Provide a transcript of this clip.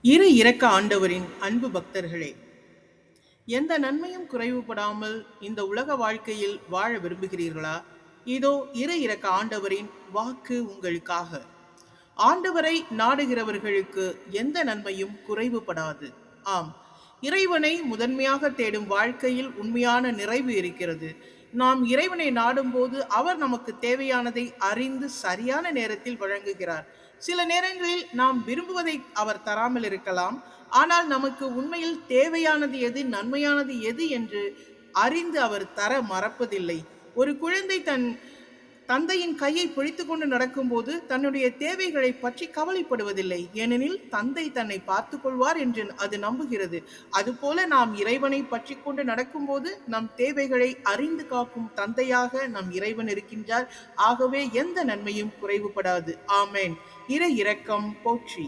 இரு இரக்க ஆண்டவரின் அன்பு பக்தர்களே, எந்த நன்மையும் குறைவுபடாமல் இந்த உலக வாழ்க்கையில் வாழ விரும்புகிறீர்களா? இதோ இரு இரக்க ஆண்டவரின் வாக்கு உங்களுக்காக. ஆண்டவரை நாடுகிறவர்களுக்கு எந்த நன்மையும் குறைவுபடாது. ஆம், இறைவனை முதன்மையாக தேடும் வாழ்க்கையில் உண்மையான நிறைவு இருக்கிறது. நாம் இறைவனை நாடும்போது அவர் நமக்கு தேவையானதை அறிந்து சரியான நேரத்தில் வழங்குகிறார். சில நேரங்களில் நாம் விரும்புவதை அவர் தராமல் இருக்கலாம். ஆனால் நமக்கு உண்மையில் தேவையானது எது, நன்மையானது எது என்று அறிந்து அவர் தர மறப்பதில்லை. ஒரு குழந்தை தன் தந்தையின் கையை பிடித்துக் கொண்டு நடக்கும்போது தன்னுடைய தேவைகளை பற்றி கவலைப்படுவதில்லை. ஏனெனில் தந்தை தன்னை பார்த்துக் கொள்வார் என்று அது நம்புகிறது. அதுபோல நாம் இறைவனை பற்றி கொண்டு நடக்கும்போது நம் தேவைகளை அறிந்து காக்கும் தந்தையாக நம் இறைவன் இருக்கின்றார். ஆகவே எந்த நன்மையும் குறைவுபடாது. ஆமேன். இறை இரக்கம் போற்றி.